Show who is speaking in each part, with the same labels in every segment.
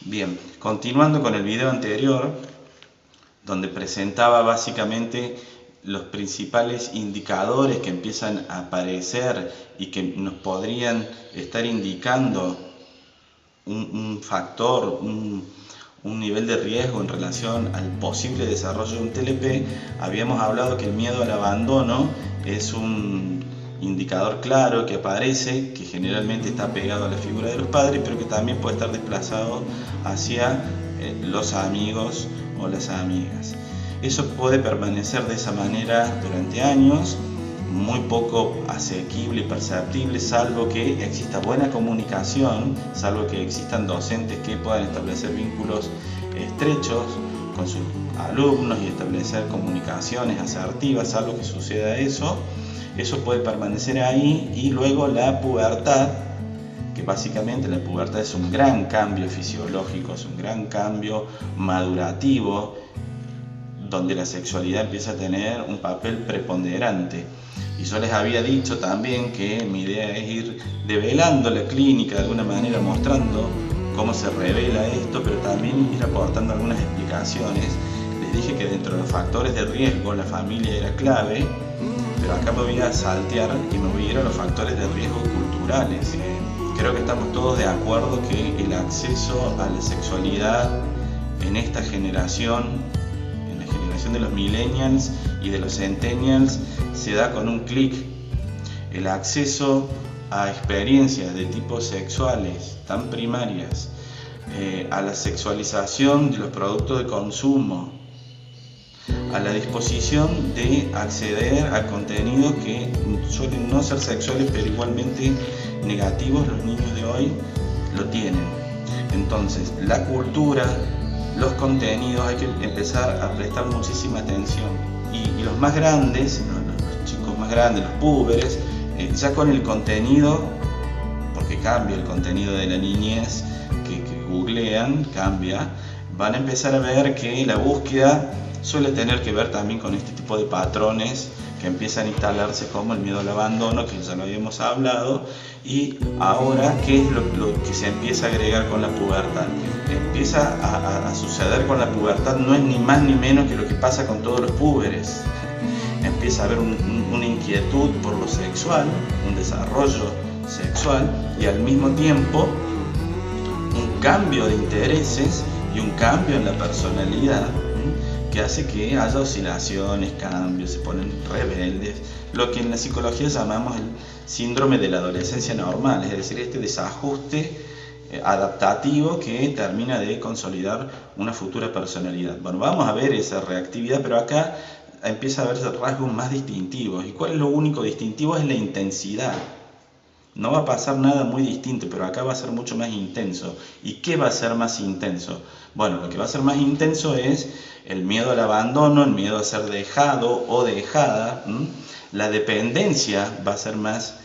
Speaker 1: Bien, continuando con el video anterior, donde presentaba básicamente los principales indicadores que empiezan a aparecer y que nos podrían estar indicando un factor, un nivel de riesgo en relación al posible desarrollo de un TLP, habíamos hablado que el miedo al abandono es un indicador claro que aparece, que generalmente está pegado a la figura de los padres, pero que también puede estar desplazado hacia los amigos o las amigas. Eso puede permanecer de esa manera durante años, muy poco asequible y perceptible, salvo que exista buena comunicación, salvo que existan docentes que puedan establecer vínculos estrechos con sus alumnos y establecer comunicaciones asertivas, salvo que suceda eso puede permanecer ahí. Y luego la pubertad, que básicamente la pubertad es un gran cambio fisiológico, es un gran cambio madurativo, donde la sexualidad empieza a tener un papel preponderante. Y yo les había dicho también que mi idea es ir develando la clínica de alguna manera, mostrando cómo se revela esto, pero también ir aportando algunas explicaciones. Les dije que dentro de los factores de riesgo la familia era clave, pero acá me voy a saltear y me voy a ir a los factores de riesgo culturales. Creo que estamos todos de acuerdo que el acceso a la sexualidad en esta generación, en la generación de los millennials y de los centennials, se da con un clic. El acceso a experiencias de tipo sexuales tan primarias, a la sexualización de los productos de consumo, a la disposición de acceder a contenidos que suelen no ser sexuales pero igualmente negativos, los niños de hoy lo tienen. Entonces, la cultura, los contenidos, hay que empezar a prestar muchísima atención. Y los más grandes, los chicos más grandes, los púberes, ya con el contenido, porque cambia el contenido de la niñez que googlean, cambia, van a empezar a ver que la búsqueda suele tener que ver también con este tipo de patrones que empiezan a instalarse, como el miedo al abandono, que ya lo habíamos hablado. Y ahora, ¿qué es lo que se empieza a agregar con la pubertad? Empieza a suceder con la pubertad, no es ni más ni menos que lo que pasa con todos los púberes. Empieza a haber una inquietud por lo sexual, un desarrollo sexual, y al mismo tiempo un cambio de intereses y un cambio en la personalidad, que hace que haya oscilaciones, cambios, se ponen rebeldes, lo que en la psicología llamamos el síndrome de la adolescencia normal, es decir, este desajuste adaptativo que termina de consolidar una futura personalidad. Bueno, vamos a ver esa reactividad, pero acá empieza a verse rasgos más distintivos. ¿Y cuál es lo único distintivo? Es la intensidad. No va a pasar nada muy distinto, pero acá va a ser mucho más intenso. ¿Y qué va a ser más intenso? Bueno, lo que va a ser más intenso es el miedo al abandono, el miedo a ser dejado o dejada. La dependencia va a ser más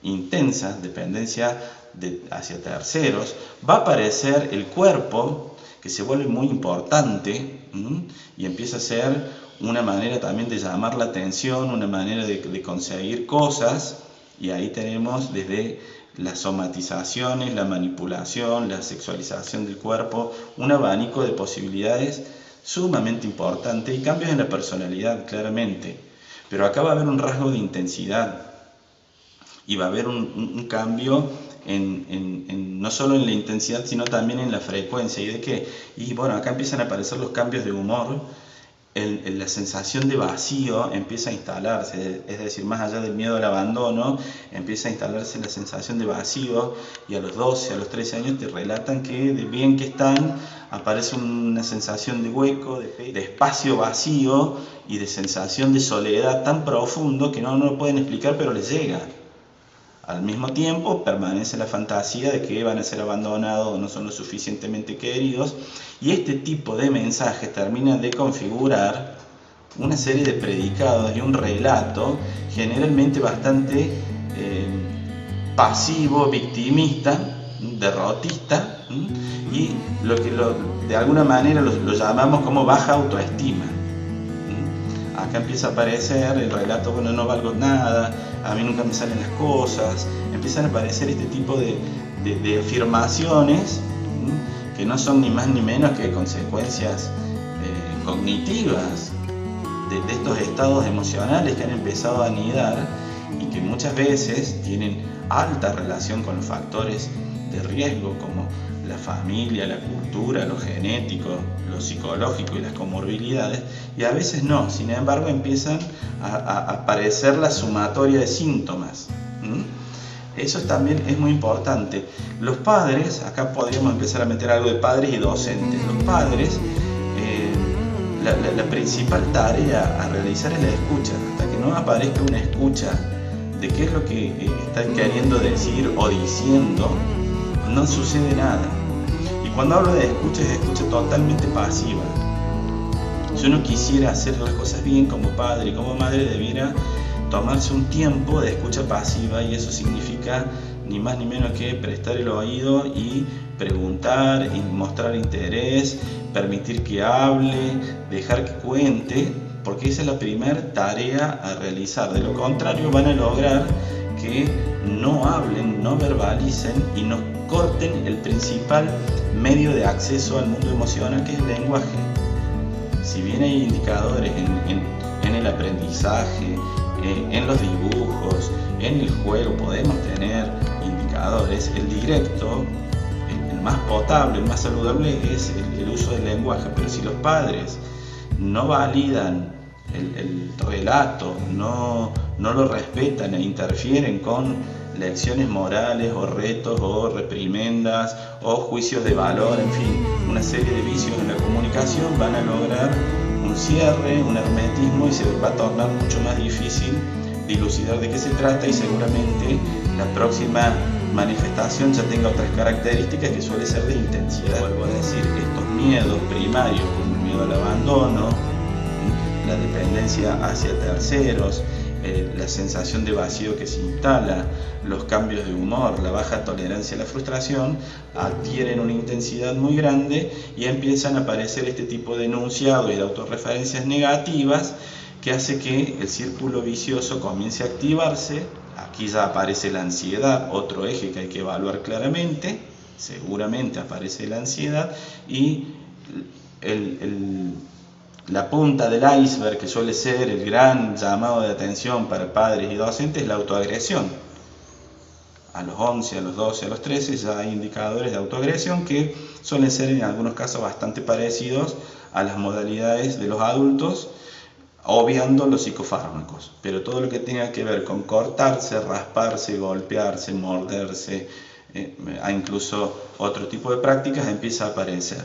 Speaker 1: intensa, dependencia hacia terceros. Va a aparecer el cuerpo, que se vuelve muy importante, y empieza a ser una manera también de llamar la atención, una manera de conseguir cosas. Y ahí tenemos desde las somatizaciones, la manipulación, la sexualización del cuerpo, un abanico de posibilidades sumamente importante y cambios en la personalidad, claramente. Pero acá va a haber un rasgo de intensidad y va a haber un cambio no solo en la intensidad, sino también en la frecuencia. ¿Y de qué? Y bueno, acá empiezan a aparecer los cambios de humor. La sensación de vacío empieza a instalarse, es decir, más allá del miedo al abandono, empieza a instalarse la sensación de vacío, y a los 12, a los 13 años te relatan que de bien que están, aparece una sensación de hueco, de espacio vacío y de sensación de soledad tan profundo que no lo pueden explicar, pero les llega. Al mismo tiempo permanece la fantasía de que van a ser abandonados o no son lo suficientemente queridos, y este tipo de mensajes terminan de configurar una serie de predicados y un relato generalmente bastante pasivo, victimista, derrotista, y lo que de alguna manera lo llamamos como baja autoestima. Acá empieza a aparecer el relato, bueno, no valgo nada, a mí nunca me salen las cosas. Empiezan a aparecer este tipo de afirmaciones que no son ni más ni menos que consecuencias cognitivas de estos estados emocionales que han empezado a anidar y que muchas veces tienen alta relación con los factores de riesgo como la familia, la cultura, lo genético, lo psicológico y las comorbilidades, y a veces no. Sin embargo, empiezan a aparecer la sumatoria de síntomas. Eso también es muy importante. Los padres, acá podríamos empezar a meter algo de padres y docentes. Los padres, la principal tarea a realizar es la escucha. Hasta que no aparezca una escucha de qué es lo que están queriendo decir o diciendo, no sucede nada. Y cuando hablo de escucha, es escucha totalmente pasiva. Si uno quisiera hacer las cosas bien como padre y como madre, debiera tomarse un tiempo de escucha pasiva, y eso significa ni más ni menos que prestar el oído y preguntar y mostrar interés, permitir que hable, dejar que cuente, porque esa es la primera tarea a realizar. De lo contrario, van a lograr que no hablen, no verbalicen y no corten el principal medio de acceso al mundo emocional, que es el lenguaje. Si bien hay indicadores en el aprendizaje, en los dibujos, en el juego, podemos tener indicadores, el directo, el más potable, el más saludable es el uso del lenguaje. Pero si los padres no validan el relato, no lo respetan e interfieren con lecciones morales o retos o reprimendas o juicios de valor, en fin, una serie de vicios en la comunicación, van a lograr un cierre, un hermetismo, y se va a tornar mucho más difícil dilucidar de qué se trata, y seguramente la próxima manifestación ya tenga otras características, que suele ser de intensidad. Vuelvo a decir, estos miedos primarios, como el miedo al abandono, la dependencia hacia terceros, la sensación de vacío que se instala, los cambios de humor, la baja tolerancia a la frustración, adquieren una intensidad muy grande y empiezan a aparecer este tipo de enunciados y de autorreferencias negativas, que hace que el círculo vicioso comience a activarse. Aquí ya aparece la ansiedad, otro eje que hay que evaluar claramente. Seguramente aparece la ansiedad, y la punta del iceberg, que suele ser el gran llamado de atención para padres y docentes, es la autoagresión. A los 11, a los 12, a los 13 ya hay indicadores de autoagresión que suelen ser en algunos casos bastante parecidos a las modalidades de los adultos, obviando los psicofármacos. Pero todo lo que tenga que ver con cortarse, rasparse, golpearse, morderse, incluso otro tipo de prácticas, empieza a aparecer.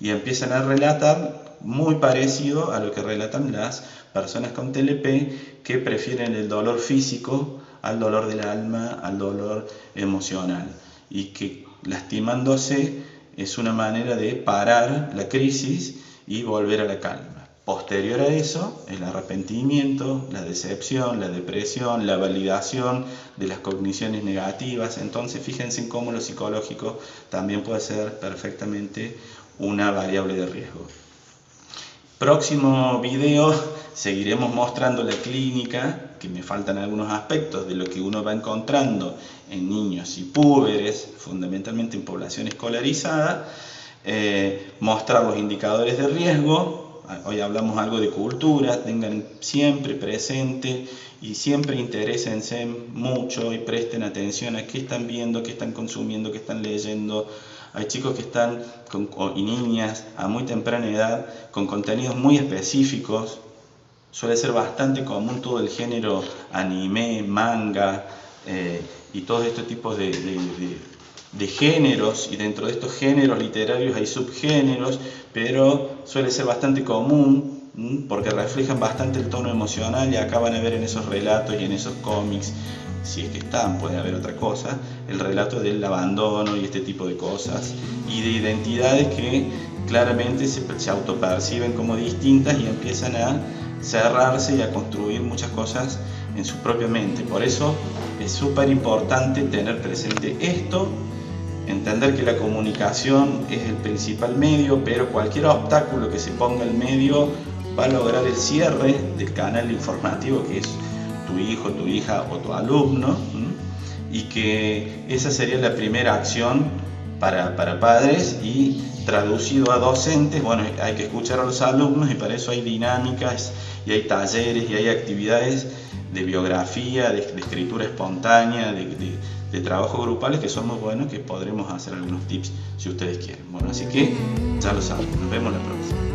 Speaker 1: Y empiezan a relatar muy parecido a lo que relatan las personas con TLP, que prefieren el dolor físico al dolor del alma, al dolor emocional, y que lastimándose es una manera de parar la crisis y volver a la calma. Posterior a eso, el arrepentimiento, la decepción, la depresión, la validación de las cogniciones negativas. Entonces, fíjense en cómo lo psicológico también puede ser perfectamente una variable de riesgo. Próximo video seguiremos mostrando la clínica, que me faltan algunos aspectos de lo que uno va encontrando en niños y púberes, fundamentalmente en población escolarizada, mostrar los indicadores de riesgo. Hoy hablamos algo de cultura, tengan siempre presente y siempre interésense mucho y presten atención a qué están viendo, qué están consumiendo, qué están leyendo. Hay chicos que están, y niñas, a muy temprana edad, con contenidos muy específicos. Suele ser bastante común todo el género anime, manga, y todos estos tipos de géneros, y dentro de estos géneros literarios hay subgéneros, pero suele ser bastante común porque reflejan bastante el tono emocional, y acá van a ver en esos relatos y en esos cómics, si es que están, puede haber otra cosa, el relato del abandono y este tipo de cosas, y de identidades que claramente se autoperciben como distintas y empiezan a cerrarse y a construir muchas cosas en su propia mente. Por eso es súper importante tener presente esto, entender que la comunicación es el principal medio, pero cualquier obstáculo que se ponga en medio va a lograr el cierre del canal informativo, que es tu hijo, tu hija o tu alumno, y que esa sería la primera acción para padres y traducido a docentes. Bueno, hay que escuchar a los alumnos y para eso hay dinámicas y hay talleres y hay actividades de biografía, de escritura espontánea, de trabajo grupales que son muy buenos, que podremos hacer algunos tips si ustedes quieren. Bueno, así que ya lo saben, nos vemos la próxima.